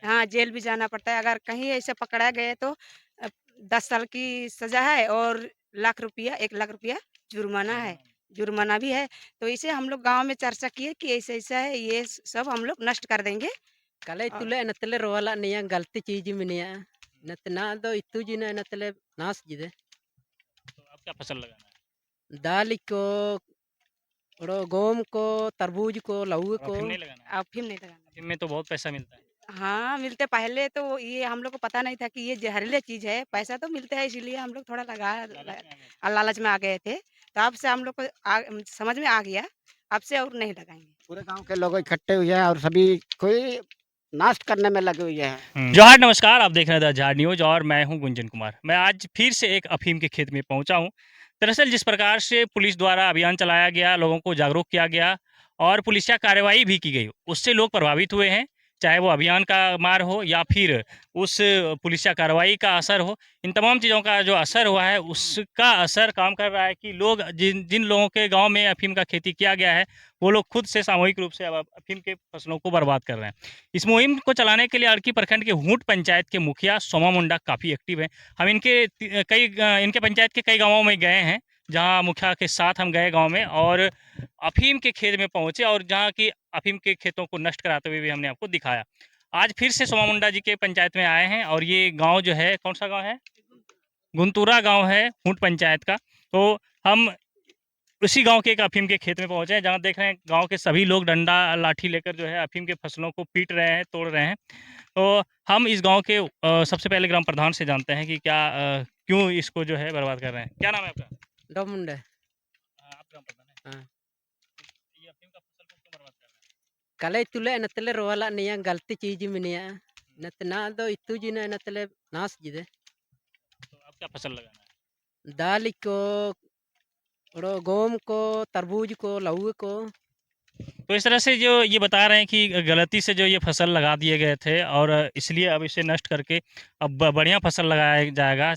हाँ, जेल भी जाना पड़ता है। अगर कहीं ऐसे पकड़ा गए तो 10 साल की सज़ा है और लाख रुपया 1 लाख रुपया जुर्माना है। जुर्माना भी है। तो इसे हम लोग गाँव में चर्चा किए कि ऐसा-ऐसा है, ये सब हम लोग नष्ट कर देंगे। कले और तुले नतले रोवाला निया गलती चीज मिनिया नतना दो इतु जिना नतले नास जिदे तो अब क्या फसल लगाना है? दाल को ओड़ो गोम को तरबूज को लौकी और को अफ़ीम नहीं लगाना है? अफ़ीम नहीं लगाना। अफ़ीम में तो बहुत पैसा मिलता है। हाँ, मिलते पहले तो ये हम लोग को पता नहीं था कि ये ज़हरीली चीज़ है। पैसा तो मिलता है इसीलिए हम लोग थोड़ा लालच में आ गए थे। लालच में आ गए थे। तो अब से हम लोग को समझ में आ गया, अब से और नहीं लगाएँगे। पूरे गांव के लोग इकट्ठे हुए हैं और सभी कोई नाश करने में लगे हुए हैं। जोहार नमस्कार, आप देख रहे हैं द झाड़ न्यूज़ और मैं हूं गुंजन कुमार। मैं आज फिर से एक अफ़ीम के खेत में पहुंचा हूं। दरअसल जिस प्रकार से पुलिस द्वारा अभियान चलाया गया, लोगों को जागरूक किया गया और पुलिसिया कार्रवाई भी की गई, उससे लोग प्रभावित हुए हैं। चाहे वो अभियान का मार हो या फिर उस पुलिसिया कार्रवाई का असर हो, इन तमाम चीज़ों का जो असर हुआ है, उसका असर काम कर रहा है कि लोग जिन जिन लोगों के गाँव में अफ़ीम का खेती किया गया है, वो लोग खुद से सामूहिक रूप से अब अफ़ीम के फसलों को बर्बाद कर रहे हैं। इस मुहिम को चलाने के लिए अड़की प्रखंड के हूट पंचायत के मुखिया सोमा मुंडा काफ़ी एक्टिव हैं। हम इनके पंचायत के कई गांवों में गए हैं, जहां मुखिया के साथ हम गए गांव में और अफीम के खेत में पहुंचे और जहां की अफीम के खेतों को नष्ट कराते हुए भी हमने आपको दिखाया। आज फिर से सोमा मुंडा जी के पंचायत में आए हैं और ये गाँव जो है, कौन सा गाँव है? गुंतूरा गाँव है हूट पंचायत का। तो हम उसी गांव के एक अफीम के खेत में पहुंचे हैं, जहां देख रहे हैं गांव के सभी लोग डंडा लाठी लेकर जो है अफीम के फसलों को पीट रहे हैं, तोड़ रहे हैं। तो हम इस गांव के सबसे पहले ग्राम प्रधान से जानते हैं कि क्यों इसको जो है बर्बाद कर रहे हैं। क्या नाम है आपका? डो मुंडे आप ग्राम प्रधान हैं। हाँ। ये अफीम का फसल को क्यों बर्बाद कर रहे हैं? कले तुले नतले रोवाला निया गलती चीज मिनिया नतना दो इतु जिना नतले नास जिदे तो अब क्या फसल लगाना है? दाल को ओड़ो गोम को तरबूज को लौकी को तो इस तरह से जो ये बता रहे हैं कि गलती से जो ये फसल लगा दिए गए थे और इसलिए अब इसे नष्ट करके अब बढ़िया फसल लगाया जाएगा।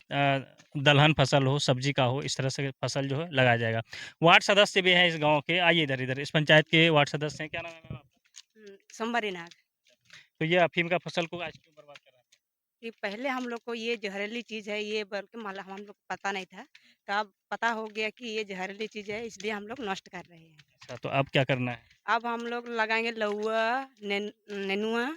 दलहन फसल हो, सब्जी का हो, इस तरह से फसल जो है लगाया जाएगा। वार्ड सदस्य भी हैं इस गांव के। आइए इधर इधर, इस पंचायत के वार्ड सदस्य हैं। क्या नाम है मैम आपका? सोमवारी नाग। तो ये अफीम का फसल को आज क्यों बर्बाद कर रहे हैं? कि पहले हम लोग को ये ज़हरीली चीज़ है, ये बल्कि माला हम लोग को पता नहीं था। तो अब पता हो गया कि ये ज़हरीली चीज़ है, इसलिए हम लोग नष्ट कर रहे हैं। अच्छा, तो अब क्या करना है? अब हम लोग लगाएँगे लौआ, नेनुआ,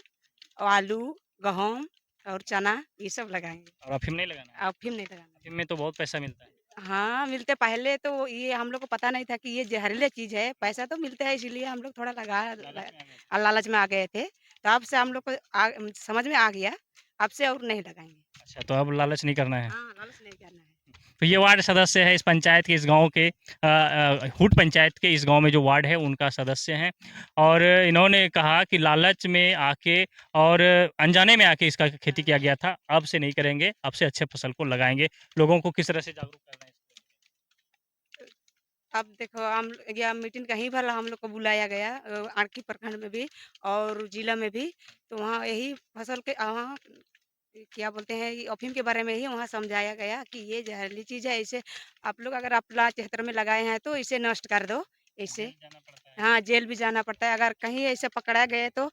आलू, गेहूँ और चना, ये सब लगाएँगे। और अफीम नहीं लगाना है? अफ़ीम नहीं लगाना। अफीम में तो बहुत पैसा मिलता है। हाँ, मिलते पहले तो ये हम लोग को पता नहीं था कि ये ज़हरीली चीज़ है। पैसा तो मिलता है इसीलिए हम लोग थोड़ा लालच में आ गए थे। लालच में आ गए थे। तो अब से हम लोग को समझ में आ गया, अब से और नहीं लगाएँगे। अच्छा, तो अब लालच नहीं करना है। हाँ, लालच नहीं करना है। तो ये वार्ड सदस्य है इस पंचायत के, इस गांव के हूट पंचायत के इस गांव में जो वार्ड है उनका सदस्य हैं और इन्होंने कहा कि लालच में आके और अनजाने में आके इसका खेती किया गया था, अब से नहीं करेंगे, अब से अच्छे फसल को लगाएंगे। लोगों को किस तरह से जागरूक कर रहे हैं इसको लेके? अब देखो हम या मीटिंग कहीं पर हम लोग को बुलाया गया आरकी प्रखंड में भी और जिला में भी। तो वहाँ यही फसल के वहाँ क्या बोलते हैं ये अफ़ीम के बारे में ही वहाँ समझाया गया कि ये ज़हरीली चीज़ है, इसे आप लोग अगर आप प्लाट क्षेत्र में लगाए हैं तो इसे नष्ट कर दो। इसे जेल जाना पड़ता है। हाँ, जेल भी जाना पड़ता है। अगर कहीं ऐसे पकड़ा गए तो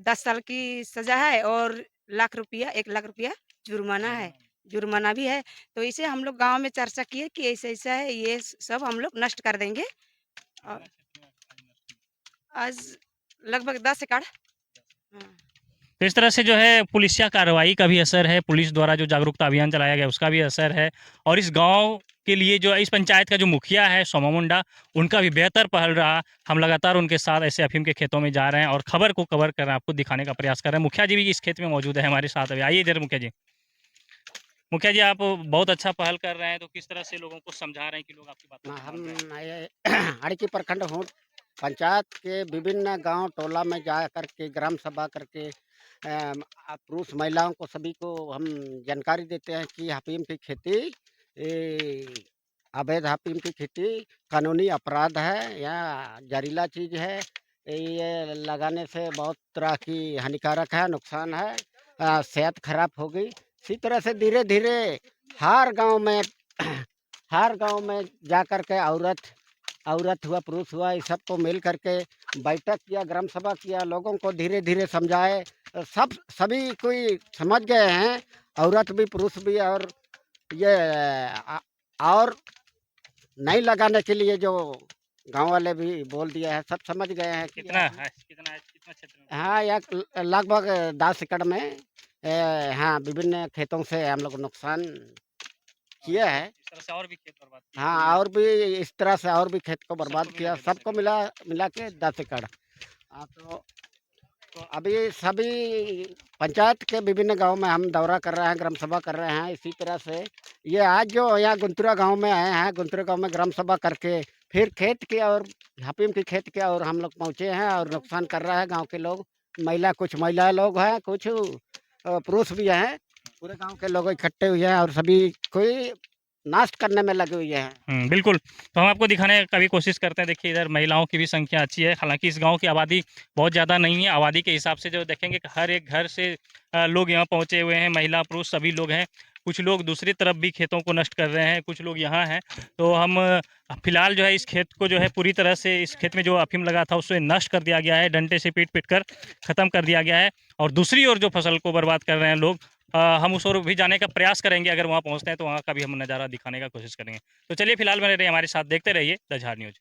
10 साल की सज़ा है और लाख रुपया 1 लाख रुपया जुर्माना है। जुर्माना। जुर्माना भी है। तो इसे हम लोग गाँव में चर्चा किए कि ऐसा-ऐसा है, ये सब हम लोग नष्ट कर देंगे। और कितना क्षेत्र में आज नष्ट हुई? आज लगभग 10 एकड़। हाँ। तो इस तरह से जो है पुलिसिया कार्रवाई का भी असर है, पुलिस द्वारा जो जागरूकता अभियान चलाया गया उसका भी असर है और इस गांव के लिए जो इस पंचायत का जो मुखिया है सोमा मुंडा, उनका भी बेहतर पहल रहा। हम लगातार उनके साथ ऐसे अफीम के खेतों में जा रहे हैं और खबर को कवर कर रहे हैं, आपको दिखाने का प्रयास कर रहे हैं। मुखिया जी भी इस खेत में मौजूद है हमारे साथ। अभी आइए इधर मुखिया जी। मुखिया जी, आप बहुत अच्छा पहल कर रहे हैं, तो किस तरह से लोगों को समझा रहे हैं कि लोग आपकी बातों को मान रहे हैं? हम ये अड़की प्रखंड हूँ पंचायत के विभिन्न गांव टोला में जा करके ग्राम सभा करके पुरुष महिलाओं को सभी को हम जानकारी देते हैं कि अफीम की खेती अवैध अफीम की खेती कानूनी अपराध है या जहरीला चीज है। ये लगाने से बहुत तरह की हानिकारक है, नुकसान है, सेहत खराब होगी। इसी तरह से धीरे धीरे हर गांव में हर गांव में जा कर के औरत हुआ पुरुष हुआ इस सबको मिल करके बैठक किया, ग्राम सभा किया, लोगों को धीरे धीरे समझाए सब सभी कोई समझ गए हैं, औरत भी पुरुष भी, और ये और नहीं लगाने के लिए जो गांव वाले भी बोल दिए हैं, सब समझ गए हैं कि कितना है, कितना क्षेत्र में? हाँ, या लगभग 10 एकड़ में हाँ, विभिन्न खेतों से हम लोग नुकसान किया है। इस तरह से और भी खेत बर्बाद किए। हाँ, और भी इस तरह से और भी खेत को बर्बाद सबको किया, मिला के 10 सबको एकड़। मिला मिला के 10 एकड़। तो अभी सभी पंचायत के विभिन्न गांव में हम दौरा कर रहे हैं, ग्राम सभा कर रहे हैं। इसी तरह से ये आज जो यहाँ गुंतुरा गांव में आए हैं, गुंतुरा गांव में ग्राम सभा करके फिर खेत के और हपीम की खेत के और हम लोग पहुँचे हैं, और नुकसान कर रहा है गांव के लोग। कुछ महिला लोग हैं, कुछ पुरुष भी हैं। पूरे गांव के लोग इकट्ठे हुए हैं और सभी कोई नाश करने में लगे हुए हैं। बिल्कुल। तो हम आपको दिखाने का भी कोशिश करते हैं। देखिए इधर महिलाओं की भी संख्या अच्छी है। हालाँकि इस गाँव की आबादी बहुत ज़्यादा नहीं है। आबादी के हिसाब से जो देखेंगे कि हर एक घर से लोग यहाँ पहुँचे हुए हैं, महिला, पुरुष सभी लोग हैं। कुछ लोग दूसरी तरफ भी खेतों को नष्ट कर रहे हैं, कुछ लोग यहाँ हैं। तो हम फिलहाल जो है इस खेत को जो है पूरी तरह से, इस खेत में जो अफ़ीम लगा था उसे नष्ट कर दिया गया है, डंडे से पीट-पीट कर ख़त्म कर दिया गया है। और दूसरी ओर जो फसल को बर्बाद कर रहे हैं लोग, हम उस ओर भी जाने का प्रयास करेंगे। अगर वहाँ पहुँचते हैं तो वहाँ का भी हम नज़ारा दिखाने का कोशिश करेंगे। तो चलिए फिलहाल बने रहिए हमारे साथ, देखते रहिए द झार न्यूज़।